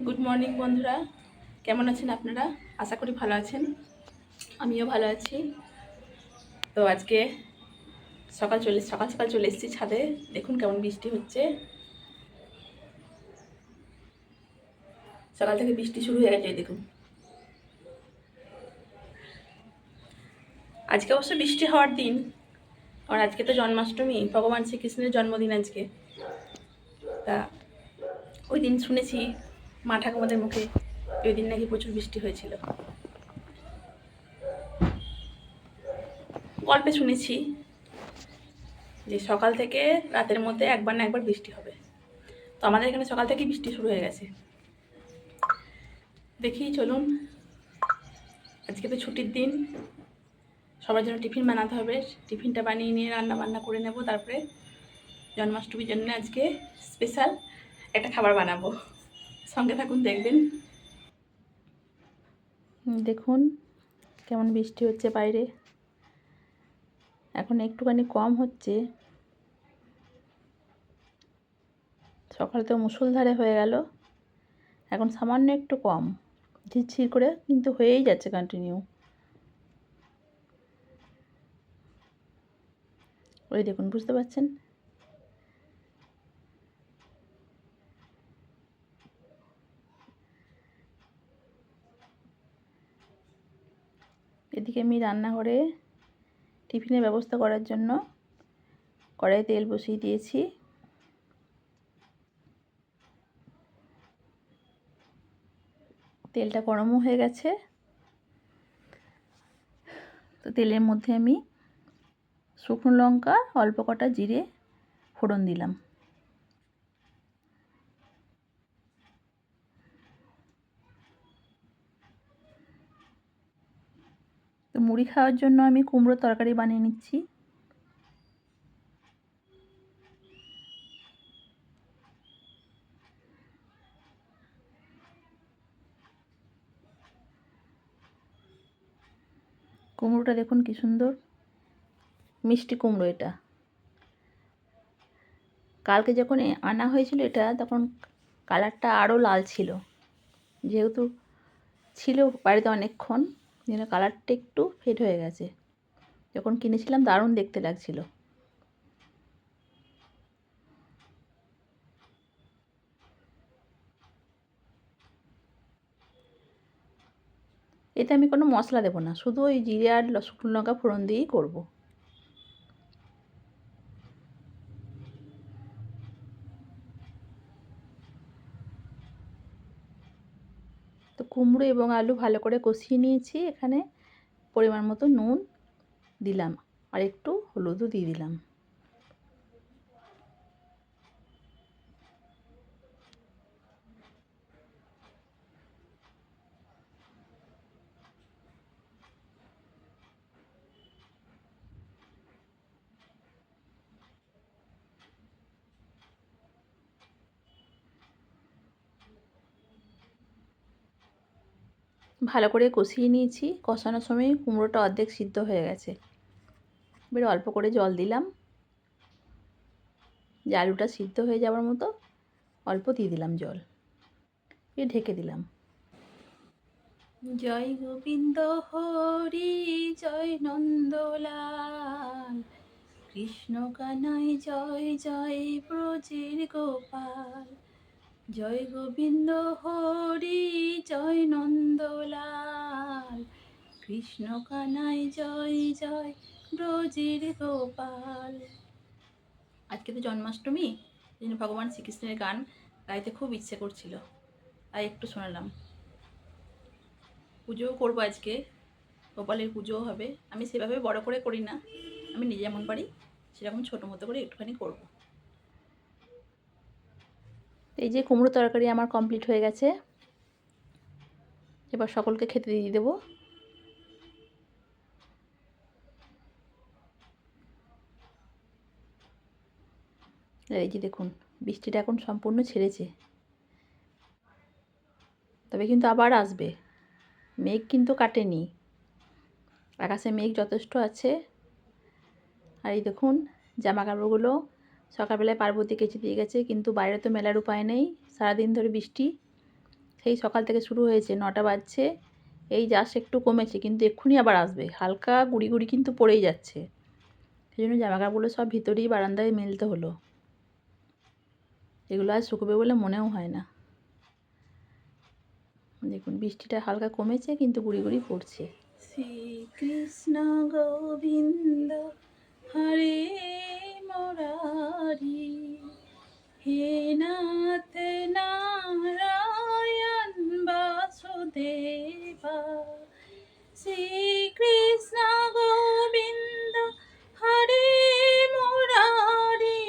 Good morning বন্ধুরা, কেমন আছেন আপনারা? আশা করি ভালো আছেন। আমিও ভালো আছি। তো আজকে সকাল সকাল চলে এসেছি ছাদে। দেখুন কেমন বৃষ্টি হচ্ছে। সকাল থেকে বৃষ্টি শুরু হয়ে গেছে, দেখুন। আজকে অবশ্য বৃষ্টি হওয়ার দিন, কারণ আজকে তো জন্মাষ্টমী, ভগবান শ্রীকৃষ্ণের জন্মদিন আজকে। তা ওই দিন শুনেছি মা ঠাকুমাদের মুখে ওই দিন নাকি প্রচুর বৃষ্টি হয়েছিল। গল্পে শুনেছি যে সকাল থেকে রাতের মধ্যে একবার না একবার বৃষ্টি হবে। তো আমাদের এখানে সকাল থেকেই বৃষ্টি শুরু হয়ে গেছে। দেখি চলুন, আজকে তো ছুটির দিন, সবার জন্য টিফিন বানাতে হবে। টিফিনটা বানিয়ে নিয়ে রান্না বান্না করে নেব। তারপরে জন্মাষ্টমীর জন্য আজকে স্পেশাল একটা খাবার বানাবো। সঙ্গে থাকুন, দেখবেন। দেখুন কেমন বৃষ্টি হচ্ছে বাইরে। এখন একটুখানি কম হচ্ছে, সকালে তো মুষলধারে হয়ে গেল, এখন সামান্য একটু কম, ঝিরঝির করে কিন্তু হয়েই যাচ্ছে কন্টিনিউ। ওই দেখুন, বুঝতে পারছেন? এদিকে আমি রান্নাঘরে টিফিনের ব্যবস্থা করার জন্য কড়াই তেল বসিয়ে দিয়েছি। তেলটা গরমও হয়ে গেছে। তো তেলের মধ্যে আমি শুকনো লঙ্কা, অল্প কটা জিরে ফোড়ন দিলাম। তো মুড়ি খাওয়ার জন্য আমি কুমড়োর তরকারি বানিয়ে নিচ্ছি। কুমড়োটা দেখুন কি সুন্দর মিষ্টি কুমড়ো। এটা কালকে যখন আনা হয়েছিল এটা, তখন কালারটা আরও লাল ছিল। যেহেতু ছিল বাড়িতে অনেকক্ষণ, যেন কালারটা একটু ফেড হয়ে গেছে। যখন কিনেছিলাম দারুণ দেখতে লাগছিল। এতে আমি কোনো মশলা দেবো না, শুধু ওই জিরে আর শুকনো লঙ্কা ফোড়ন দিয়েই করব। তো কুমড়ো এবং আলু ভালো করে কষিয়ে নিয়েছি। এখানে পরিমাণ মতো নুন দিলাম, আর একটু হলুদও দিয়ে দিলাম। ভালো করে কষিয়ে নিয়েছি। কষানোর সময় কুমড়োটা অর্ধেক সিদ্ধ হয়ে গেছে। এবারে অল্প করে জল দিলাম, যে আলুটা সিদ্ধ হয়ে যাওয়ার মতো অল্প দিয়ে দিলাম জল, দিয়ে ঢেকে দিলাম। জয় গোবিন্দ হরি জয় নন্দলাল, কৃষ্ণ কানাই জয় জয় ব্রজের গোপাল। জয় গোবিন্দ হরি জয় নন্দলাল, কৃষ্ণ কানাই জয় জয় ব্রজের গোপাল। আজকে তো জন্মাষ্টমী, এই জন্য ভগবান শ্রীকৃষ্ণের গান গাইতে খুব ইচ্ছে করছিল, তাই একটু শোনালাম। পুজোও করবো আজকে, গোপালের পুজোও হবে। আমি সেভাবে বড় করে করি না, আমি নিজে যেমন পারি সেরকম ছোটো মতো করে একটুখানি করব। এই যে কুমড়ো তরকারি আমার কমপ্লিট হয়ে গেছে। এবার সকলকে খেতে দিয়ে দেবো। এই যে দেখুন, বৃষ্টিটা এখন সম্পূর্ণ ছেড়েছে, তবে কিন্তু আবার আসবে। মেঘ কিন্তু কাটেনি, আকাশে মেঘ যথেষ্ট আছে। আর এই দেখুন, জামা কাপড়গুলো সকালবেলায় পার্বতী কেচে দিয়ে গেছে, কিন্তু বাইরে তো মেলার উপায় নেই, সারাদিন ধরে বৃষ্টি। সেই সকাল থেকে শুরু হয়েছে, 9টা বাজছে, এই জাস্ট একটু কমেছে, কিন্তু এক্ষুনি আবার আসবে। হালকা গুড়ি গুড়ি কিন্তু পড়েই যাচ্ছে, সেই জন্য জামাকাপড়গুলো সব ভিতরেই বারান্দায় মেলতে হলো। এগুলো আর শুকোবে বলে মনেও হয় না। দেখুন বৃষ্টিটা হালকা কমেছে, কিন্তু গুড়ি গুড়ি পড়ছে। শ্রীকৃষ্ণ গোবিন্দ হরে মুরারি, হে নাথ নারায়ণ বাসুদেবা। শ্রীকৃষ্ণ গোবিন্দ হরে মুরারি,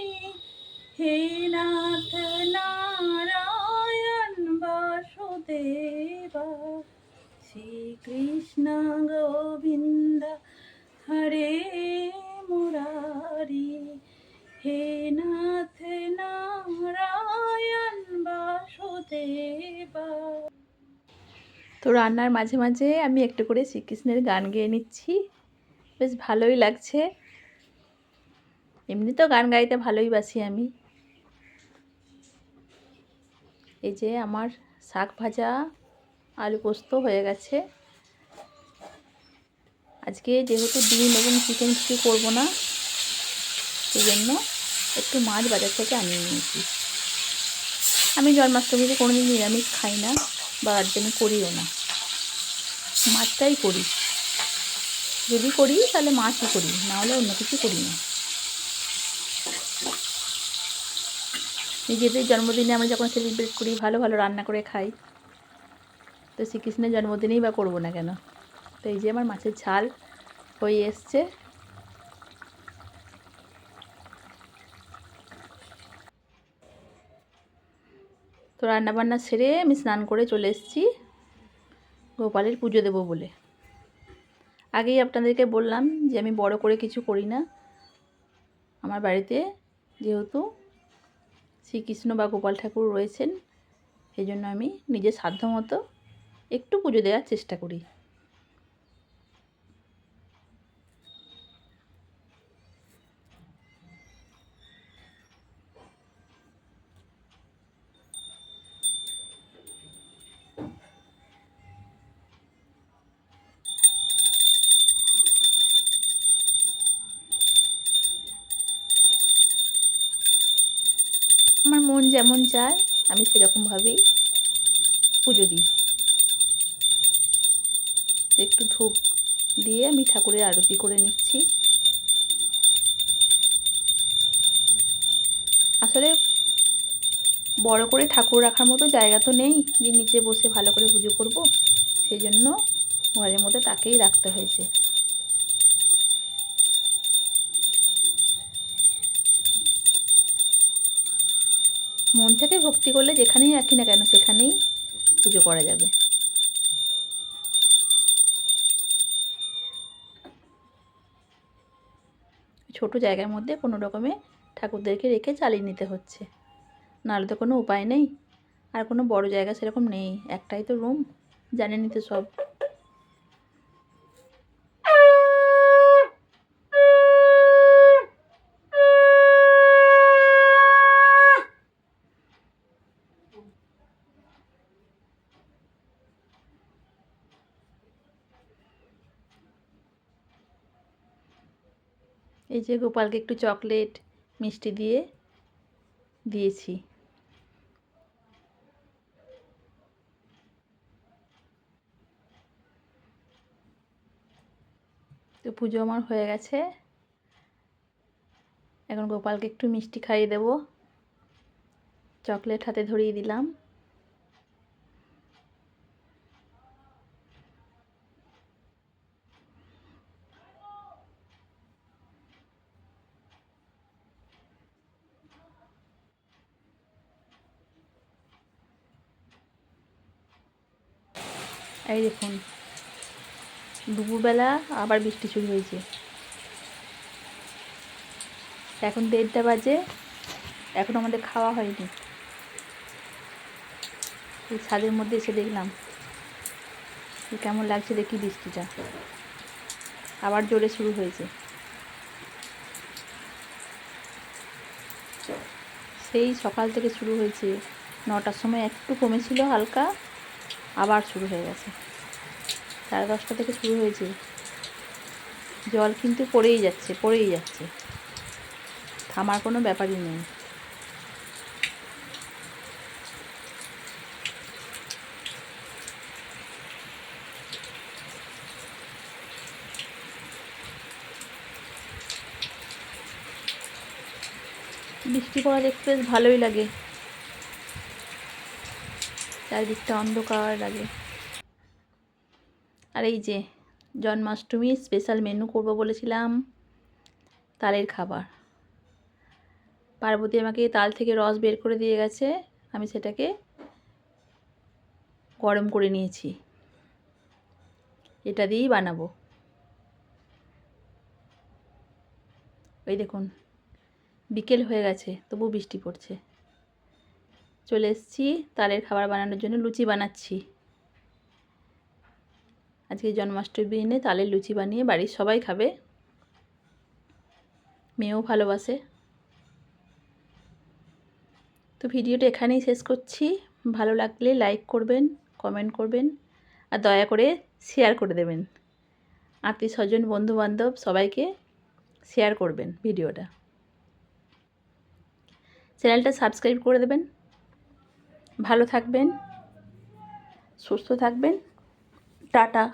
হে নাথ নারায়ণ বাসুদেবা। শ্রীকৃষ্ণ গোবিন্দ হরে মুরারি, হে নাথ নারায়ণ বাসুদেবা। তো রান্নার মাঝে মাঝে আমি একটু করে শ্রীকৃষ্ণের গান গেয়ে নিচ্ছি, বেশ ভালোই লাগছে। এমনি তো গান গাইতে ভালোই বাসি আমি। এই যে আমার শাক ভাজা আলু পোস্ত হয়ে গেছে। আজকে যেহেতু ডিম এবং চিকেন কিছু করবো না, সেই জন্য একটু মাছ বাজার থেকে আনিয়ে নিয়েছি। আমি জন্মাষ্টমীতে কোনোদিন নিরামিষ খাই না, বা আর জন্য করিও না, মাছটাই করি। যদি করি তাহলে মাছই করি, নাহলে অন্য কিছু করি না। নিজেদের জন্মদিনে আমরা যখন সেলিব্রেট করি, ভালো ভালো রান্না করে খাই, তো শ্রীকৃষ্ণের জন্মদিনেই বা করবো না কেন? তো এই যে আমার মাছের ঝাল হয়ে এসছে। তো রান্নাবান্না সেরে আমি স্নান করে চলে এসেছি গোপালের পুজো দেবো বলে। আগেই আপনাদেরকে বললাম যে আমি বড় করে কিছু করি না। আমার বাড়িতে যেহেতু শ্রীকৃষ্ণ বা গোপাল ঠাকুর রয়েছেন, সেই জন্য আমি নিজের সাধ্য মতো একটু পুজো দেওয়ার চেষ্টা করি। আমার মন যেমন চায় আমি সেরকমভাবেই পুজো দিই। একটু ধূপ দিয়ে আমি ঠাকুরের আরতি করে নিচ্ছি। আসলে বড় করে ঠাকুর রাখার মতো জায়গা তো নেই যে নিচে বসে ভালো করে পুজো করব, সেই জন্য ঘরের মধ্যে তাকেই রাখতে হয়েছে। মন থেকে ভক্তি করলে যেখানেই রাখি না কেন সেখানেই পুজো করা যাবে। ছোট জায়গার মধ্যে কোনো রকমে ঠাকুরদেরকে রেখে চালিয়ে নিতে হচ্ছে, নাহলে তো কোনো উপায় নেই। আর কোনো বড় জায়গা সেরকম নেই, একটাই তো রুম, জানেনই তো সব। এই যে গোপালকে একটু চকলেট মিষ্টি দিয়ে দিয়েছি। তো পুজো আমার হয়ে গেছে, এখন গোপালকে একটু মিষ্টি খাইয়ে দেব। চকলেট হাতে ধরিয়ে দিলাম। এই দেখুন দুপুরবেলা আবার বৃষ্টি শুরু হয়েছে। এখন 1:30 বাজে, এখন আমাদের খাওয়া হয়নি। এই ছাদের মধ্যে এসে দেখলাম কেমন লাগছে, দেখি বৃষ্টিটা আবার জোরে শুরু হয়েছে। সেই সকাল থেকে শুরু হয়েছে, 9টার সময় একটু কমেছিল হালকা, আবার শুরু হয়ে গেছে। 10:30 থেকে শুরু হয়েছে। জল কিন্তু পড়েই যাচ্ছে, থামার কোনো ব্যাপারই নেই। বৃষ্টি পড়া দেখতে বেশ ভালোই লাগে, চারিদিকটা অন্ধকার লাগে। আর এই যে জন্মাষ্টমীর স্পেশাল মেনু করব বলেছিলাম, তালের খাবার। পার্বতী আমাকে তাল থেকে রস বের করে দিয়ে গেছে, আমি সেটাকে গরম করে নিয়েছি, এটা দিয়েই বানাবো। ওই দেখুন বিকেল হয়ে গেছে, তবু বৃষ্টি পড়ছে। চলে এসেছি তালের খাবার বানানোর জন্য, লুচি বানাচ্ছি। আজকে জন্মাষ্টমীর দিনে তালের লুচি বানিয়ে বাড়ির সবাই খাবে, মেয়েও ভালোবাসে। তো ভিডিওটা এখানেই শেষ করছি। ভালো লাগলে লাইক করবেন, কমেন্ট করবেন, আর দয়া করে শেয়ার করে দেবেন। আত্মীয় স্বজন বন্ধুবান্ধব সবাইকে শেয়ার করবেন ভিডিওটা। চ্যানেলটা সাবস্ক্রাইব করে দেবেন। ভালো থাকবেন, সুস্থ থাকবেন। টাটা।